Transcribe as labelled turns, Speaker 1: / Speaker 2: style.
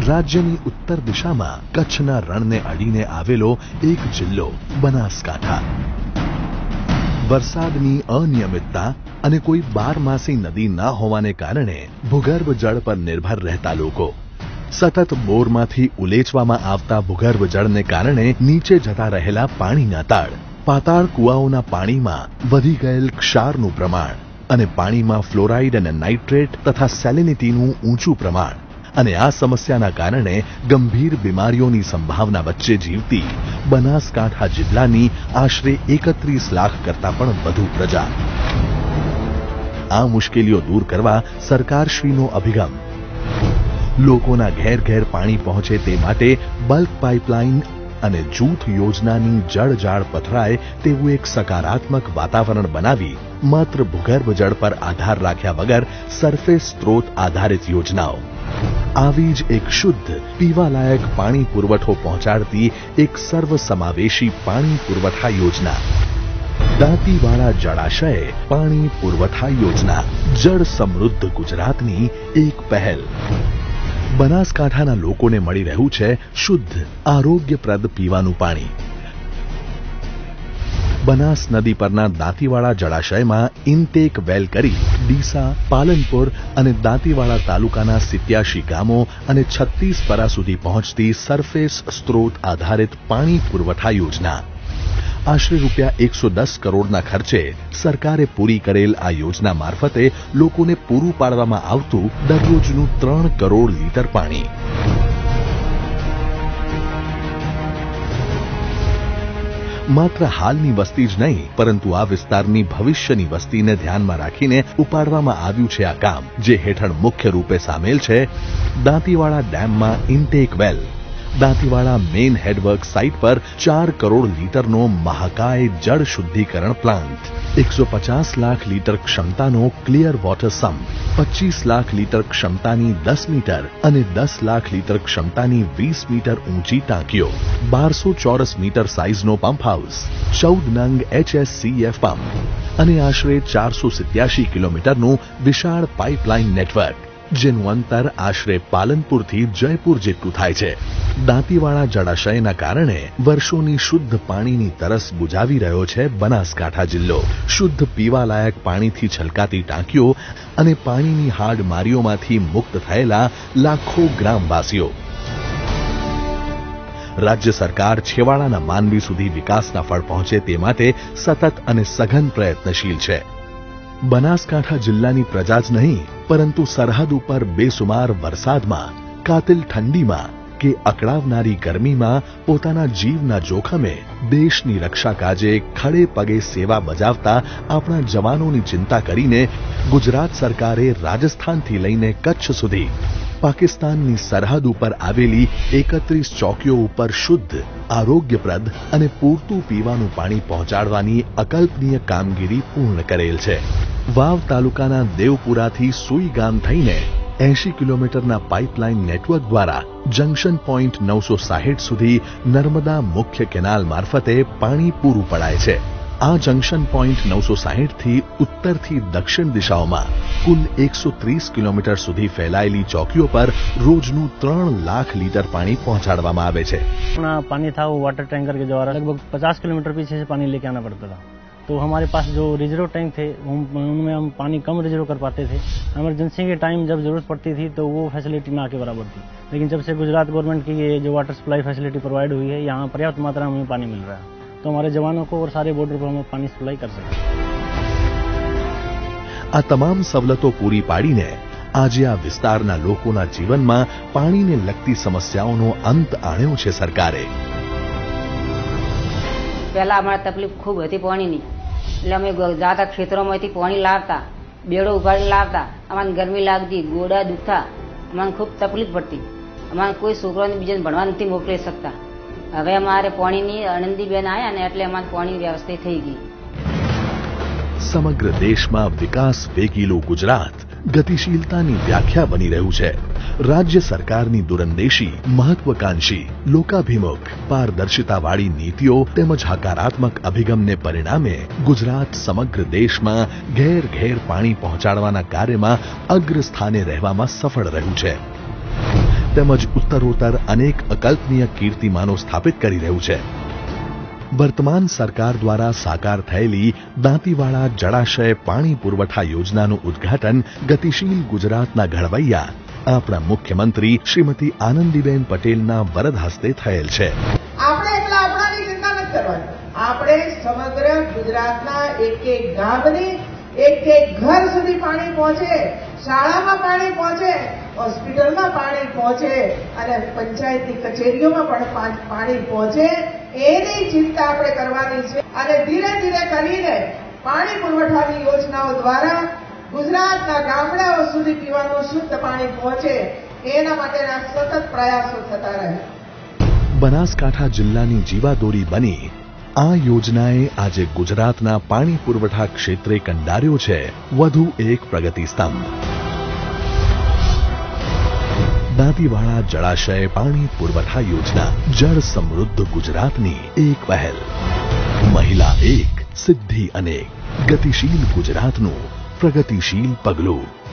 Speaker 1: રાજ્યની ઉત્તર દિશામાં કચ્છના રણને અડીને આવેલો એક જિલ્લો બનાસકાંઠા. વરસાદની અનિયમિતતા અને કોઈ બારમાસી નદી ન હોવાને કારણે ભૂગર્ભ જળ પર નિર્ભર રહેતા લોકો સતત બોરમાંથી ઉલેચવામાં આવતા ભૂગર્ભ જળને કારણે નીચે જતા રહેલા પાણીના તાળ, પાતાળ કુવાઓના પાણીમાં વધી ગયેલ ક્ષારનું પ્રમાણ અને પાણીમાં ફ્લોરાઇડ અને નાઇટ્રેટ તથા સેલિનિટીનું ઊંચું પ્રમાણ અને આ સમસ્યાના કારણે ગંભીર બીમારીઓની સંભાવના વચ્ચે જીવતી બનાસકાંઠા જિલ્લાની આશરે 31 લાખ કરતાં પણ વધુ પ્રજા. આ મુશ્કેલીઓ દૂર કરવા સરકારશ્રીનો અભિગમ. લોકોના ઘેર ઘેર પાણી પહોંચે તે માટે બલ્ક પાઇપલાઇન અને જૂથ યોજનાની જળજાળ પથરાય તેવું એક સકારાત્મક વાતાવરણ બનાવી માત્ર ભૂગર્ભ જળ પર આધાર રાખ્યા વગર સરફેસ સ્ત્રોત આધારિત યોજનાઓ. આવી જ એક શુદ્ધ પીવાલાયક પાણી પુરવઠો પહોંચાડતી એક સર્વસમાવેશી પાણી પુરવઠા યોજના દાંતીવાડા જળાશય પાણી પુરવઠા યોજના જળ સમૃદ્ધ ગુજરાતની એક પહેલ. બનાસકાંઠાના લોકોને મળી રહ્યું છે શુદ્ધ આરોગ્યપ્રદ પીવાનું પાણી. બનાસ નદી પરના દાંતીવાડા જળાશયમાં ઇન્ટેક વેલ કરી ડીસા, પાલનપુર અને દાંતીવાડા તાલુકાના 87 ગામો અને 36 પરા સુધી પહોંચતી સરફેસ સ્ત્રોત આધારિત પાણી પુરવઠા યોજના. આશરે ₹110 કરોડના ખર્ચે સરકારે પૂરી કરેલ આ યોજના મારફતે લોકોને પૂરું પાડવામાં આવતું દરરોજનું 3 કરોડ લીટર પાણી. માત્ર હાલની વસ્તી જ નહીં પરંતુ આ વિસ્તારની ભવિષ્યની વસ્તીને ધ્યાનમાં રાખીને ઉપાડવામાં આવ્યું છે આ કામ, જે હેઠળ મુખ્ય રૂપે સામેલ છે દાંતીવાડા ડેમમાં ઇન્ટેક વેલ, દાંતીવાડા મેઇન હેડવર્ક સાઇટ પર 4 કરોડ લીટરનો મહાકાય જળ શુદ્ધિકરણ પ્લાન્ટ, 150 લાખ લીટર ક્ષમતાનો clear water sump, 25 lakh litre ક્ષમતાની 10 મીટર અને 10 લાખ લીટર ક્ષમતાની 20 મીટર ઊંચી ટાંકીઓ, 1200 ચોરસ મીટર સાઇઝનો પંપ હાઉસ, 14 નંગ HSCF પંપ અને આશરે 487 કિલોમીટરનું વિશાળ પાઇપલાઇન નેટવર્ક, જેનું અંતર આશરે પાલનપુરથી જયપુર જેટલું થાય છે. દાંતીવાડા જળાશયના કારણે વર્ષોની શુદ્ધ પાણીની તરસ બુજાવી રહ્યો છે બનાસકાંઠા જિલ્લો. શુદ્ધ પીવાલાયક પાણીથી છલકાતી ટાંકીઓ અને પાણીની હાડમારીઓમાંથી મુક્ત થયેલા લાખો ગ્રામવાસીઓ. રાજ્ય સરકાર છેવાડાના માનવી સુધી વિકાસના ફળ પહોંચે તે માટે સતત અને સઘન પ્રયત્નશીલ છે. બનાસકાંઠા જિલ્લાની પ્રજા જ નહીં પરંતુ સરહદ ઉપર બેસુમાર વરસાદમાં, કાતિલ ઠંડીમાં કે અકળાવનારી ગરમીમાં પોતાના જીવના જોખમે દેશની રક્ષા કાજે ખડે પગે સેવા બજાવતા આપણા જવાનોની ચિંતા કરીને ગુજરાત સરકારે રાજસ્થાનથી લઈને કચ્છ સુધી પાકિસ્તાનની સરહદ ઉપર આવેલી 31 ચોકીઓ ઉપર શુદ્ધ, આરોગ્યપ્રદ અને પૂરતું પીવાનું પાણી પહોંચાડવાની અકલ્પનીય કામગીરી પૂર્ણ કરેલ છે. વાવ તાલુકાના દેવપુરાથી સુઈ ગામ થઈને 80 કિલોમીટરના પાઇપલાઇન નેટવર્ક દ્વારા જંકશન પોઈન્ટ 960 સુધી નર્મદા મુખ્ય કેનાલ મારફતે પાણી પૂરું પડાય છે. આ જંકશન પોઈન્ટ 960 થી ઉત્તરથી દક્ષિણ દિશાઓમાં કુલ 130 કિલોમીટર સુધી ફેલાયેલી ચોકીઓ પર રોજનું 3 लाख लीटर पानी पहुंचाड़वामा आवे छे.
Speaker 2: पानी था वो वाटर टैंकर के द्वारा लगभग 50 किलोमीटर पीछे से पानी लेके आना पड़ता था. तो हमारे पास जो रिजर्व टैंक थे उनमें हम पानी कम रिजर्व कर पाते थे. इमरजेंसी के टाइम जब जरूरत पड़ती थी तो वो फैसिलिटी ना के बराबर थी. लेकिन जब से गुजरात गवर्नमेंट की ये जो वाटर सप्लाई फैसिलिटी प्रोवाइड हुई है, यहाँ पर्याप्त मात्रा में हमें पानी मिल रहा है, तो हमारे जवानों को और सारे बॉर्डर पर हम पानी सप्लाई कर सकते हैं.
Speaker 1: આ તમામ સવલતો પૂરી પાડીને આજે આ વિસ્તારના લોકોના જીવનમાં પાણીને લગતી સમસ્યાઓનો અંત આણ્યો છે સરકારે.
Speaker 3: પહેલા અમારે તકલીફ ખૂબ હતી પાણીની, એટલે અમે જાતા ખેતરોમાંથી પાણી લાવતા, બેડો ઉપાડીને લાવતા. અમારે ગરમી લાગતી, ગોડા દુખતા, અમારે ખૂબ તકલીફ પડતી. અમારે કોઈ છોકરાને બીજાને ભણવા નથી મોકલી શકતા. હવે અમારે પાણીની આનંદીબેન આવ્યા ને એટલે અમારે પાણી વ્યવસ્થિત થઈ ગઈ.
Speaker 1: સમગ્ર દેશમાં વિકાસ વેગીલું ગુજરાત ગતિશીલતાની વ્યાખ્યા બની રહ્યું છે. રાજ્ય સરકારની દૂરંદેશી, મહત્વકાંક્ષી, લોકાભિમુખ, પારદર્શિતાવાળી નીતિઓ તેમજ હકારાત્મક અભિગમને પરિણામે ગુજરાત સમગ્ર દેશમાં ઘેર ઘેર પાણી પહોંચાડવાના કાર્યમાં અગ્રસ્થાને રહેવામાં સફળ રહ્યું છે તેમજ ઉત્તરોત્તર અનેક અકલ્પનીય કીર્તિમાનો સ્થાપિત કરી રહ્યું છે. વર્તમાન સરકાર દ્વારા સાકાર થયેલી દાંતીવાડા જળાશય પાણી પુરવઠા યોજનાનું ઉદ્ઘાટન ગતિશીલ ગુજરાતના ઘડવૈયા આપણા મુખ્યમંત્રી શ્રીમતી આનંદીબેન પટેલના વરદ હસ્તે થયેલ છે.
Speaker 4: આપણે એટલા આપણાની ચિંતા નથી કરવાની. આપણે સમગ્ર ગુજરાતના એક એક ગામની એક એક ઘર સુધી પાણી પહોંચે, શાળામાં પાણી પહોંચે, હોસ્પિટલમાં પાણી પહોંચે અને પંચાયતની કચેરીઓમાં પણ પાણી પહોંચે એની ચિંતા આપણે કરવાની છે. અને ધીરે ધીરે કરીને પાણી પુરવઠાની યોજનાઓ દ્વારા ગુજરાતના ગામડાઓ સુધી પીવાનું શુદ્ધ પાણી પહોંચે એના માટેના સતત પ્રયાસો થતા રહે.
Speaker 1: બનાસકાંઠા જિલ્લાની જીવાદોરી બની આ યોજનાએ આજે ગુજરાતના પાણી પુરવઠા ક્ષેત્રે કંડાર્યો છે વધુ એક પ્રગતિ સ્તંભ. દાંતીવાડા જળાશય પાણી પુરવઠા યોજના જળ સમૃદ્ધ ગુજરાતની એક પહેલ. મહિલા એક, સિદ્ધિ અનેક. ગતિશીલ ગુજરાતનું પ્રગતિશીલ પગલું.